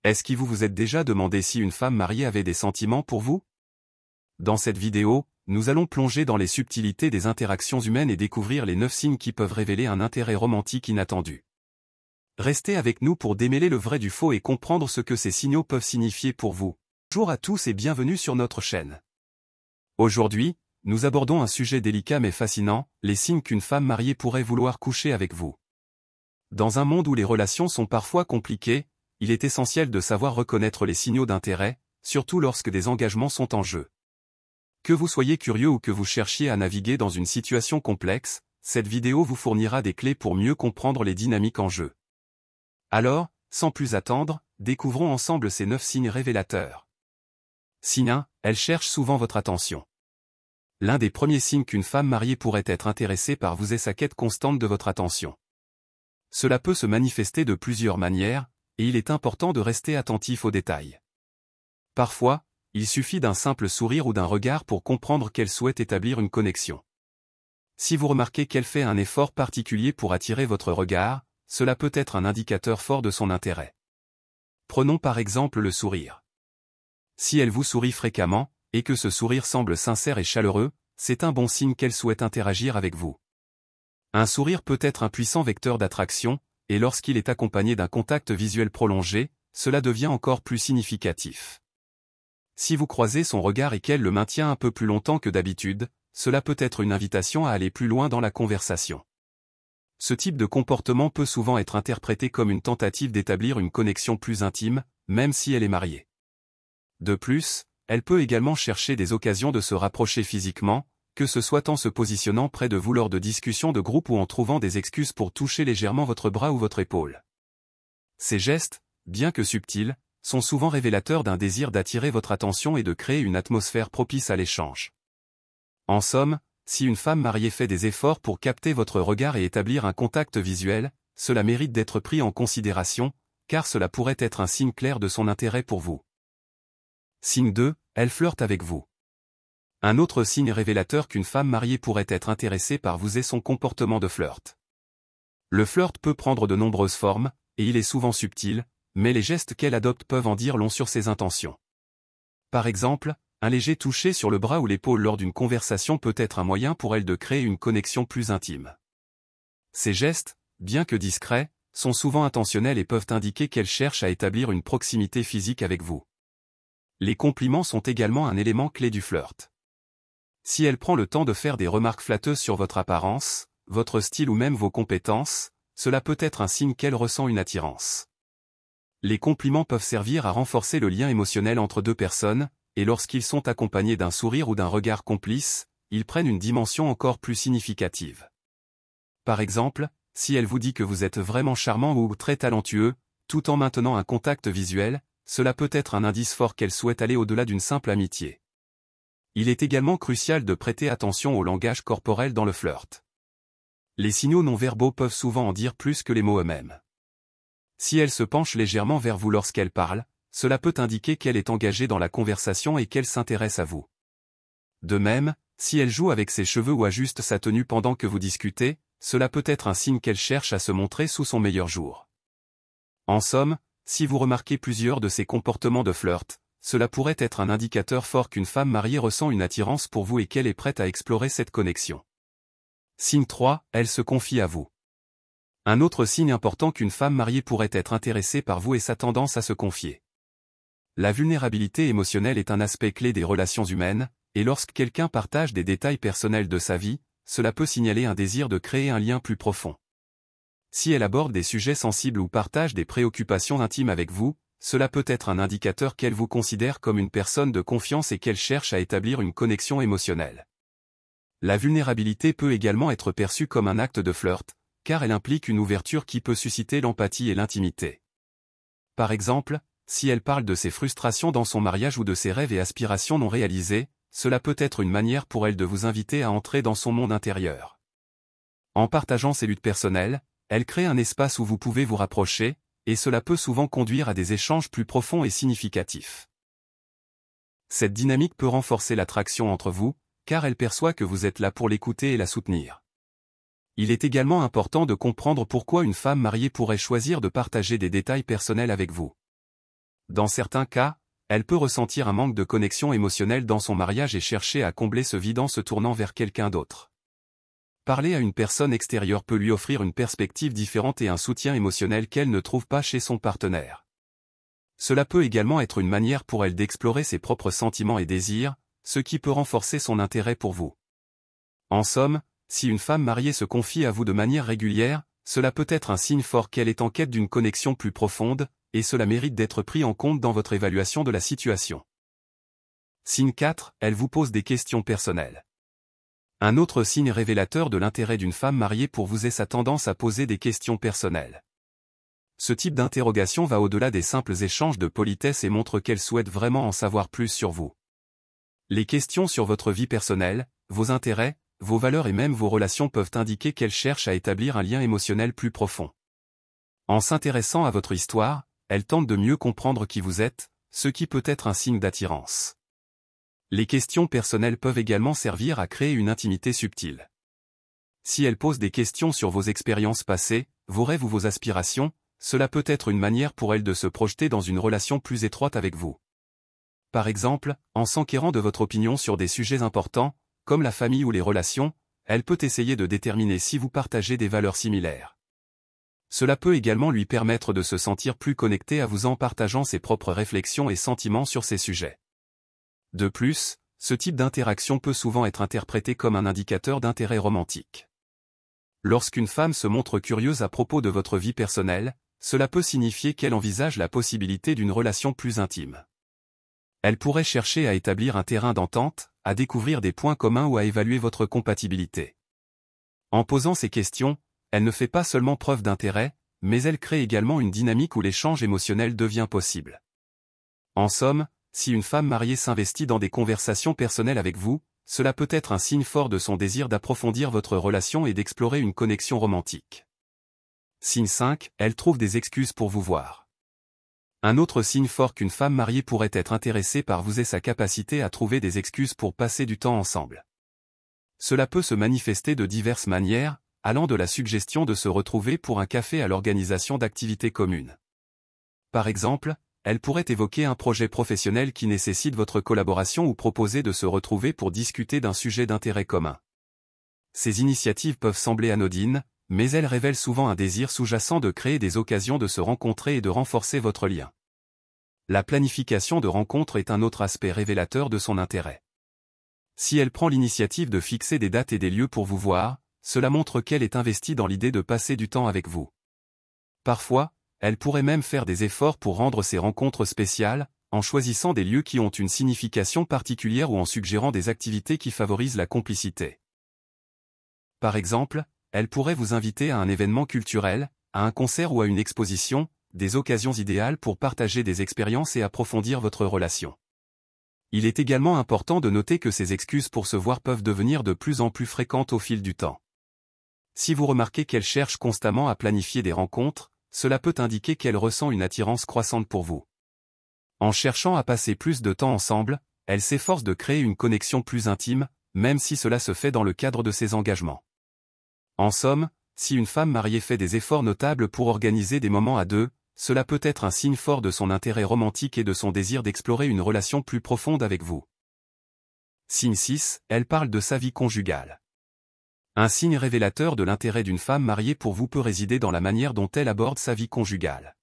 Est-ce que vous vous êtes déjà demandé si une femme mariée avait des sentiments pour vous? Dans cette vidéo, nous allons plonger dans les subtilités des interactions humaines et découvrir les 9 signes qui peuvent révéler un intérêt romantique inattendu. Restez avec nous pour démêler le vrai du faux et comprendre ce que ces signaux peuvent signifier pour vous. Bonjour à tous et bienvenue sur notre chaîne. Aujourd'hui, nous abordons un sujet délicat mais fascinant, les signes qu'une femme mariée pourrait vouloir coucher avec vous. Dans un monde où les relations sont parfois compliquées, il est essentiel de savoir reconnaître les signaux d'intérêt, surtout lorsque des engagements sont en jeu. Que vous soyez curieux ou que vous cherchiez à naviguer dans une situation complexe, cette vidéo vous fournira des clés pour mieux comprendre les dynamiques en jeu. Alors, sans plus attendre, découvrons ensemble ces 9 signes révélateurs. Signe 1, elle cherche souvent votre attention. L'un des premiers signes qu'une femme mariée pourrait être intéressée par vous est sa quête constante de votre attention. Cela peut se manifester de plusieurs manières, et il est important de rester attentif aux détails. Parfois, il suffit d'un simple sourire ou d'un regard pour comprendre qu'elle souhaite établir une connexion. Si vous remarquez qu'elle fait un effort particulier pour attirer votre regard, cela peut être un indicateur fort de son intérêt. Prenons par exemple le sourire. Si elle vous sourit fréquemment, et que ce sourire semble sincère et chaleureux, c'est un bon signe qu'elle souhaite interagir avec vous. Un sourire peut être un puissant vecteur d'attraction, et lorsqu'il est accompagné d'un contact visuel prolongé, cela devient encore plus significatif. Si vous croisez son regard et qu'elle le maintient un peu plus longtemps que d'habitude, cela peut être une invitation à aller plus loin dans la conversation. Ce type de comportement peut souvent être interprété comme une tentative d'établir une connexion plus intime, même si elle est mariée. De plus, elle peut également chercher des occasions de se rapprocher physiquement, que ce soit en se positionnant près de vous lors de discussions de groupe ou en trouvant des excuses pour toucher légèrement votre bras ou votre épaule. Ces gestes, bien que subtils, sont souvent révélateurs d'un désir d'attirer votre attention et de créer une atmosphère propice à l'échange. En somme, si une femme mariée fait des efforts pour capter votre regard et établir un contact visuel, cela mérite d'être pris en considération, car cela pourrait être un signe clair de son intérêt pour vous. Signe 2, elle flirte avec vous. Un autre signe révélateur qu'une femme mariée pourrait être intéressée par vous est son comportement de flirt. Le flirt peut prendre de nombreuses formes, et il est souvent subtil, mais les gestes qu'elle adopte peuvent en dire long sur ses intentions. Par exemple, un léger toucher sur le bras ou l'épaule lors d'une conversation peut être un moyen pour elle de créer une connexion plus intime. Ces gestes, bien que discrets, sont souvent intentionnels et peuvent indiquer qu'elle cherche à établir une proximité physique avec vous. Les compliments sont également un élément clé du flirt. Si elle prend le temps de faire des remarques flatteuses sur votre apparence, votre style ou même vos compétences, cela peut être un signe qu'elle ressent une attirance. Les compliments peuvent servir à renforcer le lien émotionnel entre deux personnes, et lorsqu'ils sont accompagnés d'un sourire ou d'un regard complice, ils prennent une dimension encore plus significative. Par exemple, si elle vous dit que vous êtes vraiment charmant ou très talentueux, tout en maintenant un contact visuel, cela peut être un indice fort qu'elle souhaite aller au-delà d'une simple amitié. Il est également crucial de prêter attention au langage corporel dans le flirt. Les signaux non-verbaux peuvent souvent en dire plus que les mots eux-mêmes. Si elle se penche légèrement vers vous lorsqu'elle parle, cela peut indiquer qu'elle est engagée dans la conversation et qu'elle s'intéresse à vous. De même, si elle joue avec ses cheveux ou ajuste sa tenue pendant que vous discutez, cela peut être un signe qu'elle cherche à se montrer sous son meilleur jour. En somme, si vous remarquez plusieurs de ces comportements de flirt, cela pourrait être un indicateur fort qu'une femme mariée ressent une attirance pour vous et qu'elle est prête à explorer cette connexion. Signe 3, elle se confie à vous. Un autre signe important qu'une femme mariée pourrait être intéressée par vous est sa tendance à se confier. La vulnérabilité émotionnelle est un aspect clé des relations humaines, et lorsque quelqu'un partage des détails personnels de sa vie, cela peut signaler un désir de créer un lien plus profond. Si elle aborde des sujets sensibles ou partage des préoccupations intimes avec vous, cela peut être un indicateur qu'elle vous considère comme une personne de confiance et qu'elle cherche à établir une connexion émotionnelle. La vulnérabilité peut également être perçue comme un acte de flirt, car elle implique une ouverture qui peut susciter l'empathie et l'intimité. Par exemple, si elle parle de ses frustrations dans son mariage ou de ses rêves et aspirations non réalisés, cela peut être une manière pour elle de vous inviter à entrer dans son monde intérieur. En partageant ses luttes personnelles, elle crée un espace où vous pouvez vous rapprocher, et cela peut souvent conduire à des échanges plus profonds et significatifs. Cette dynamique peut renforcer l'attraction entre vous, car elle perçoit que vous êtes là pour l'écouter et la soutenir. Il est également important de comprendre pourquoi une femme mariée pourrait choisir de partager des détails personnels avec vous. Dans certains cas, elle peut ressentir un manque de connexion émotionnelle dans son mariage et chercher à combler ce vide en se tournant vers quelqu'un d'autre. Parler à une personne extérieure peut lui offrir une perspective différente et un soutien émotionnel qu'elle ne trouve pas chez son partenaire. Cela peut également être une manière pour elle d'explorer ses propres sentiments et désirs, ce qui peut renforcer son intérêt pour vous. En somme, si une femme mariée se confie à vous de manière régulière, cela peut être un signe fort qu'elle est en quête d'une connexion plus profonde, et cela mérite d'être pris en compte dans votre évaluation de la situation. Signe 4, elle vous pose des questions personnelles. Un autre signe révélateur de l'intérêt d'une femme mariée pour vous est sa tendance à poser des questions personnelles. Ce type d'interrogation va au-delà des simples échanges de politesse et montre qu'elle souhaite vraiment en savoir plus sur vous. Les questions sur votre vie personnelle, vos intérêts, vos valeurs et même vos relations peuvent indiquer qu'elle cherche à établir un lien émotionnel plus profond. En s'intéressant à votre histoire, elle tente de mieux comprendre qui vous êtes, ce qui peut être un signe d'attirance. Les questions personnelles peuvent également servir à créer une intimité subtile. Si elle pose des questions sur vos expériences passées, vos rêves ou vos aspirations, cela peut être une manière pour elle de se projeter dans une relation plus étroite avec vous. Par exemple, en s'enquérant de votre opinion sur des sujets importants, comme la famille ou les relations, elle peut essayer de déterminer si vous partagez des valeurs similaires. Cela peut également lui permettre de se sentir plus connecté à vous en partageant ses propres réflexions et sentiments sur ces sujets. De plus, ce type d'interaction peut souvent être interprété comme un indicateur d'intérêt romantique. Lorsqu'une femme se montre curieuse à propos de votre vie personnelle, cela peut signifier qu'elle envisage la possibilité d'une relation plus intime. Elle pourrait chercher à établir un terrain d'entente, à découvrir des points communs ou à évaluer votre compatibilité. En posant ces questions, elle ne fait pas seulement preuve d'intérêt, mais elle crée également une dynamique où l'échange émotionnel devient possible. En somme, si une femme mariée s'investit dans des conversations personnelles avec vous, cela peut être un signe fort de son désir d'approfondir votre relation et d'explorer une connexion romantique. Signe 5, elle trouve des excuses pour vous voir. Un autre signe fort qu'une femme mariée pourrait être intéressée par vous est sa capacité à trouver des excuses pour passer du temps ensemble. Cela peut se manifester de diverses manières, allant de la suggestion de se retrouver pour un café à l'organisation d'activités communes. Par exemple, elle pourrait évoquer un projet professionnel qui nécessite votre collaboration ou proposer de se retrouver pour discuter d'un sujet d'intérêt commun. Ces initiatives peuvent sembler anodines, mais elles révèlent souvent un désir sous-jacent de créer des occasions de se rencontrer et de renforcer votre lien. La planification de rencontres est un autre aspect révélateur de son intérêt. Si elle prend l'initiative de fixer des dates et des lieux pour vous voir, cela montre qu'elle est investie dans l'idée de passer du temps avec vous. Parfois, elle pourrait même faire des efforts pour rendre ces rencontres spéciales, en choisissant des lieux qui ont une signification particulière ou en suggérant des activités qui favorisent la complicité. Par exemple, elle pourrait vous inviter à un événement culturel, à un concert ou à une exposition, des occasions idéales pour partager des expériences et approfondir votre relation. Il est également important de noter que ces excuses pour se voir peuvent devenir de plus en plus fréquentes au fil du temps. Si vous remarquez qu'elle cherche constamment à planifier des rencontres, cela peut indiquer qu'elle ressent une attirance croissante pour vous. En cherchant à passer plus de temps ensemble, elle s'efforce de créer une connexion plus intime, même si cela se fait dans le cadre de ses engagements. En somme, si une femme mariée fait des efforts notables pour organiser des moments à deux, cela peut être un signe fort de son intérêt romantique et de son désir d'explorer une relation plus profonde avec vous. Signe 6, elle parle de sa vie conjugale. Un signe révélateur de l'intérêt d'une femme mariée pour vous peut résider dans la manière dont elle aborde sa vie conjugale.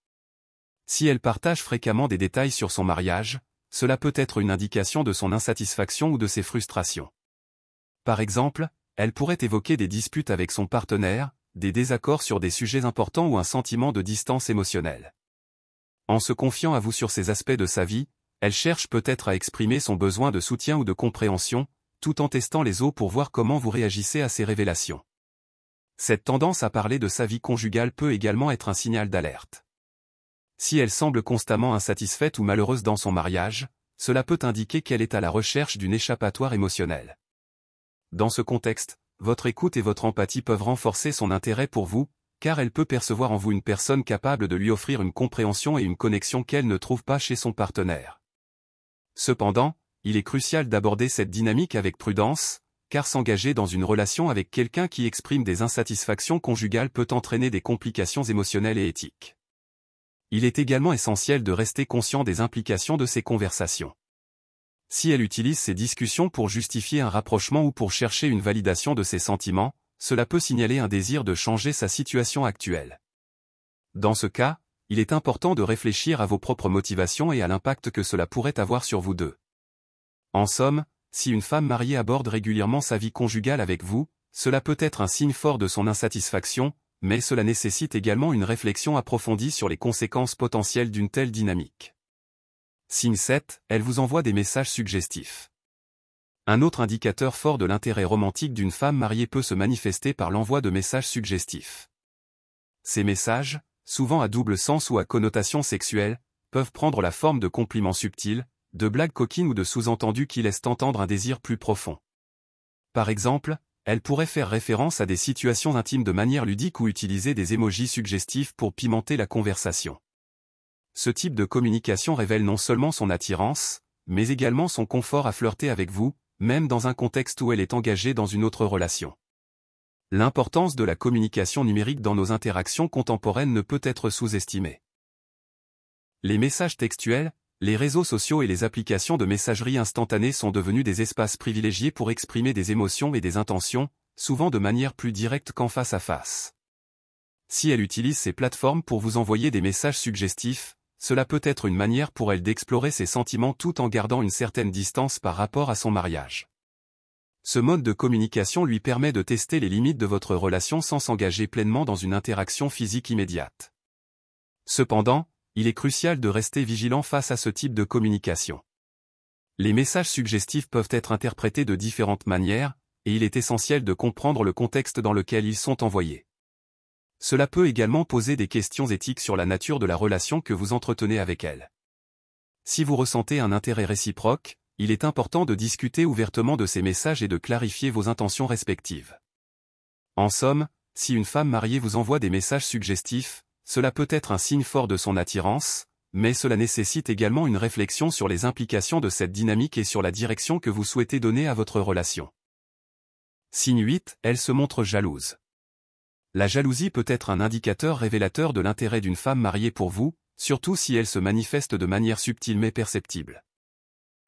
Si elle partage fréquemment des détails sur son mariage, cela peut être une indication de son insatisfaction ou de ses frustrations. Par exemple, elle pourrait évoquer des disputes avec son partenaire, des désaccords sur des sujets importants ou un sentiment de distance émotionnelle. En se confiant à vous sur ces aspects de sa vie, elle cherche peut-être à exprimer son besoin de soutien ou de compréhension, tout en testant les eaux pour voir comment vous réagissez à ces révélations. Cette tendance à parler de sa vie conjugale peut également être un signal d'alerte. Si elle semble constamment insatisfaite ou malheureuse dans son mariage, cela peut indiquer qu'elle est à la recherche d'une échappatoire émotionnelle. Dans ce contexte, votre écoute et votre empathie peuvent renforcer son intérêt pour vous, car elle peut percevoir en vous une personne capable de lui offrir une compréhension et une connexion qu'elle ne trouve pas chez son partenaire. Cependant, il est crucial d'aborder cette dynamique avec prudence, car s'engager dans une relation avec quelqu'un qui exprime des insatisfactions conjugales peut entraîner des complications émotionnelles et éthiques. Il est également essentiel de rester conscient des implications de ces conversations. Si elle utilise ces discussions pour justifier un rapprochement ou pour chercher une validation de ses sentiments, cela peut signaler un désir de changer sa situation actuelle. Dans ce cas, il est important de réfléchir à vos propres motivations et à l'impact que cela pourrait avoir sur vous deux. En somme, si une femme mariée aborde régulièrement sa vie conjugale avec vous, cela peut être un signe fort de son insatisfaction, mais cela nécessite également une réflexion approfondie sur les conséquences potentielles d'une telle dynamique. Signe 7, elle vous envoie des messages suggestifs. Un autre indicateur fort de l'intérêt romantique d'une femme mariée peut se manifester par l'envoi de messages suggestifs. Ces messages, souvent à double sens ou à connotation sexuelle, peuvent prendre la forme de compliments subtils, de blagues coquines ou de sous-entendus qui laissent entendre un désir plus profond. Par exemple, elle pourrait faire référence à des situations intimes de manière ludique ou utiliser des émojis suggestifs pour pimenter la conversation. Ce type de communication révèle non seulement son attirance, mais également son confort à flirter avec vous, même dans un contexte où elle est engagée dans une autre relation. L'importance de la communication numérique dans nos interactions contemporaines ne peut être sous-estimée. Les messages textuels, les réseaux sociaux et les applications de messagerie instantanée sont devenus des espaces privilégiés pour exprimer des émotions et des intentions, souvent de manière plus directe qu'en face à face. Si elle utilise ces plateformes pour vous envoyer des messages suggestifs, cela peut être une manière pour elle d'explorer ses sentiments tout en gardant une certaine distance par rapport à son mariage. Ce mode de communication lui permet de tester les limites de votre relation sans s'engager pleinement dans une interaction physique immédiate. Cependant, il est crucial de rester vigilant face à ce type de communication. Les messages suggestifs peuvent être interprétés de différentes manières, et il est essentiel de comprendre le contexte dans lequel ils sont envoyés. Cela peut également poser des questions éthiques sur la nature de la relation que vous entretenez avec elle. Si vous ressentez un intérêt réciproque, il est important de discuter ouvertement de ces messages et de clarifier vos intentions respectives. En somme, si une femme mariée vous envoie des messages suggestifs, cela peut être un signe fort de son attirance, mais cela nécessite également une réflexion sur les implications de cette dynamique et sur la direction que vous souhaitez donner à votre relation. Signe 8, elle se montre jalouse. La jalousie peut être un indicateur révélateur de l'intérêt d'une femme mariée pour vous, surtout si elle se manifeste de manière subtile mais perceptible.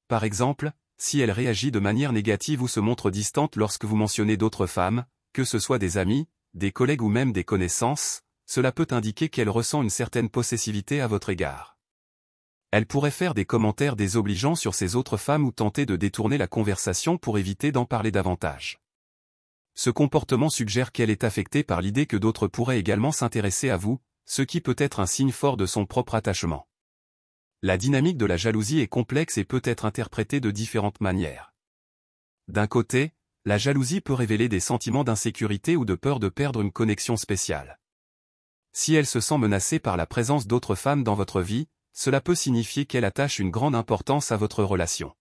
Par exemple, si elle réagit de manière négative ou se montre distante lorsque vous mentionnez d'autres femmes, que ce soit des amis, des collègues ou même des connaissances, cela peut indiquer qu'elle ressent une certaine possessivité à votre égard. Elle pourrait faire des commentaires désobligeants sur ces autres femmes ou tenter de détourner la conversation pour éviter d'en parler davantage. Ce comportement suggère qu'elle est affectée par l'idée que d'autres pourraient également s'intéresser à vous, ce qui peut être un signe fort de son propre attachement. La dynamique de la jalousie est complexe et peut être interprétée de différentes manières. D'un côté, la jalousie peut révéler des sentiments d'insécurité ou de peur de perdre une connexion spéciale. Si elle se sent menacée par la présence d'autres femmes dans votre vie, cela peut signifier qu'elle attache une grande importance à votre relation.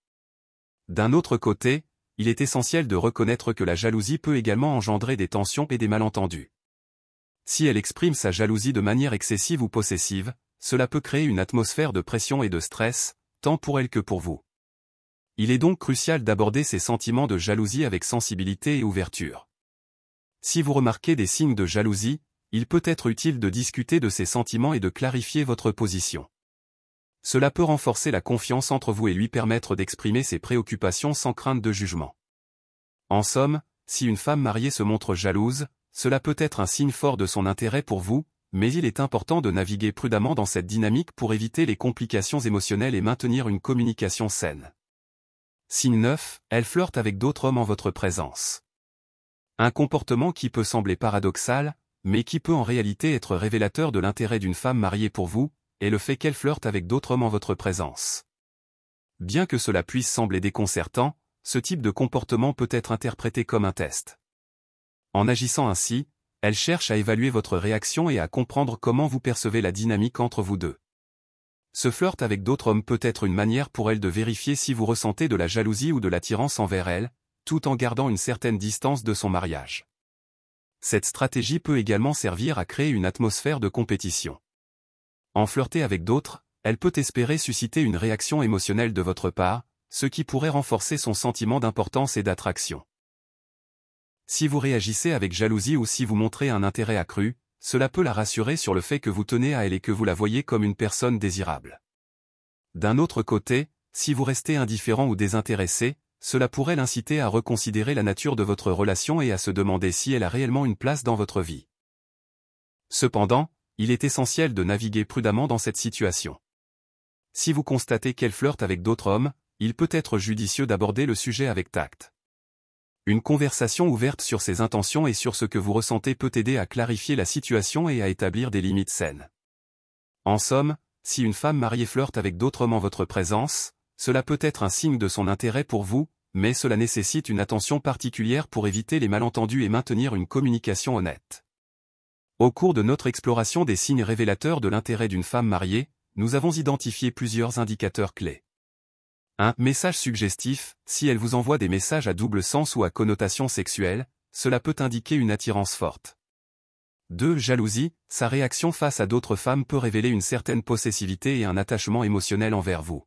D'un autre côté, il est essentiel de reconnaître que la jalousie peut également engendrer des tensions et des malentendus. Si elle exprime sa jalousie de manière excessive ou possessive, cela peut créer une atmosphère de pression et de stress, tant pour elle que pour vous. Il est donc crucial d'aborder ces sentiments de jalousie avec sensibilité et ouverture. Si vous remarquez des signes de jalousie, il peut être utile de discuter de ces sentiments et de clarifier votre position. Cela peut renforcer la confiance entre vous et lui permettre d'exprimer ses préoccupations sans crainte de jugement. En somme, si une femme mariée se montre jalouse, cela peut être un signe fort de son intérêt pour vous, mais il est important de naviguer prudemment dans cette dynamique pour éviter les complications émotionnelles et maintenir une communication saine. Signe 9, elle flirte avec d'autres hommes en votre présence. Un comportement qui peut sembler paradoxal, mais qui peut en réalité être révélateur de l'intérêt d'une femme mariée pour vous, est le fait qu'elle flirte avec d'autres hommes en votre présence. Bien que cela puisse sembler déconcertant, ce type de comportement peut être interprété comme un test. En agissant ainsi, elle cherche à évaluer votre réaction et à comprendre comment vous percevez la dynamique entre vous deux. Ce flirt avec d'autres hommes peut être une manière pour elle de vérifier si vous ressentez de la jalousie ou de l'attirance envers elle, tout en gardant une certaine distance de son mariage. Cette stratégie peut également servir à créer une atmosphère de compétition. En flirter avec d'autres, elle peut espérer susciter une réaction émotionnelle de votre part, ce qui pourrait renforcer son sentiment d'importance et d'attraction. Si vous réagissez avec jalousie ou si vous montrez un intérêt accru, cela peut la rassurer sur le fait que vous tenez à elle et que vous la voyez comme une personne désirable. D'un autre côté, si vous restez indifférent ou désintéressé, cela pourrait l'inciter à reconsidérer la nature de votre relation et à se demander si elle a réellement une place dans votre vie. Cependant, il est essentiel de naviguer prudemment dans cette situation. Si vous constatez qu'elle flirte avec d'autres hommes, il peut être judicieux d'aborder le sujet avec tact. Une conversation ouverte sur ses intentions et sur ce que vous ressentez peut aider à clarifier la situation et à établir des limites saines. En somme, si une femme mariée flirte avec d'autres hommes en votre présence, cela peut être un signe de son intérêt pour vous, mais cela nécessite une attention particulière pour éviter les malentendus et maintenir une communication honnête. Au cours de notre exploration des signes révélateurs de l'intérêt d'une femme mariée, nous avons identifié plusieurs indicateurs clés. 1. Message suggestif. Si elle vous envoie des messages à double sens ou à connotation sexuelle, cela peut indiquer une attirance forte. 2. Jalousie. Sa réaction face à d'autres femmes peut révéler une certaine possessivité et un attachement émotionnel envers vous.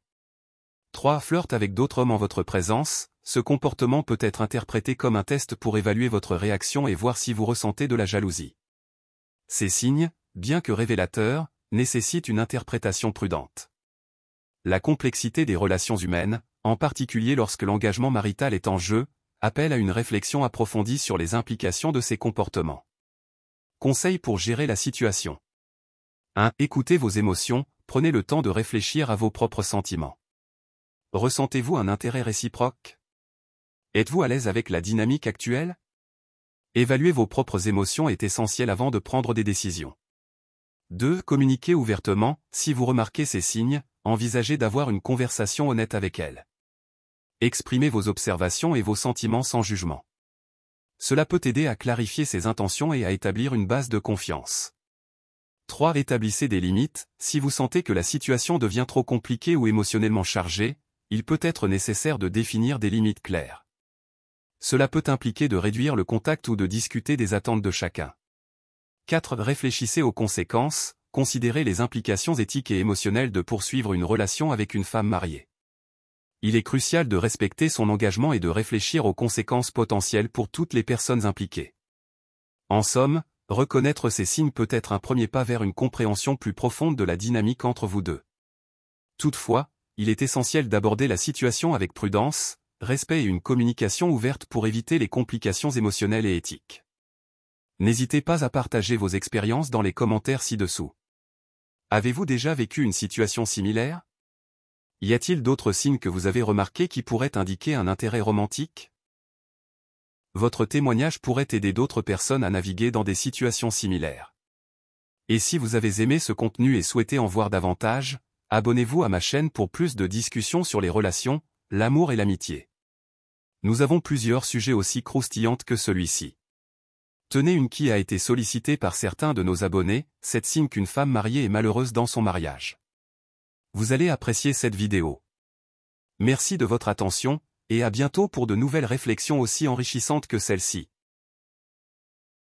3. Flirt avec d'autres hommes en votre présence. Ce comportement peut être interprété comme un test pour évaluer votre réaction et voir si vous ressentez de la jalousie. Ces signes, bien que révélateurs, nécessitent une interprétation prudente. La complexité des relations humaines, en particulier lorsque l'engagement marital est en jeu, appelle à une réflexion approfondie sur les implications de ces comportements. Conseils pour gérer la situation. 1. Écoutez vos émotions, prenez le temps de réfléchir à vos propres sentiments. Ressentez-vous un intérêt réciproque? Êtes-vous à l'aise avec la dynamique actuelle? Évaluer vos propres émotions est essentiel avant de prendre des décisions. 2. Communiquez ouvertement. Si vous remarquez ces signes, envisagez d'avoir une conversation honnête avec elle. Exprimez vos observations et vos sentiments sans jugement. Cela peut aider à clarifier ses intentions et à établir une base de confiance. 3. Établissez des limites. Si vous sentez que la situation devient trop compliquée ou émotionnellement chargée, il peut être nécessaire de définir des limites claires. Cela peut impliquer de réduire le contact ou de discuter des attentes de chacun. 4. Réfléchissez aux conséquences, considérez les implications éthiques et émotionnelles de poursuivre une relation avec une femme mariée. Il est crucial de respecter son engagement et de réfléchir aux conséquences potentielles pour toutes les personnes impliquées. En somme, reconnaître ces signes peut être un premier pas vers une compréhension plus profonde de la dynamique entre vous deux. Toutefois, il est essentiel d'aborder la situation avec prudence, respect et une communication ouverte pour éviter les complications émotionnelles et éthiques. N'hésitez pas à partager vos expériences dans les commentaires ci-dessous. Avez-vous déjà vécu une situation similaire? Y a-t-il d'autres signes que vous avez remarqués qui pourraient indiquer un intérêt romantique? Votre témoignage pourrait aider d'autres personnes à naviguer dans des situations similaires. Et si vous avez aimé ce contenu et souhaitez en voir davantage, abonnez-vous à ma chaîne pour plus de discussions sur les relations, l'amour et l'amitié. Nous avons plusieurs sujets aussi croustillants que celui-ci. Tenez une qui a été sollicitée par certains de nos abonnés, c'est signe qu'une femme mariée est malheureuse dans son mariage. Vous allez apprécier cette vidéo. Merci de votre attention, et à bientôt pour de nouvelles réflexions aussi enrichissantes que celle-ci.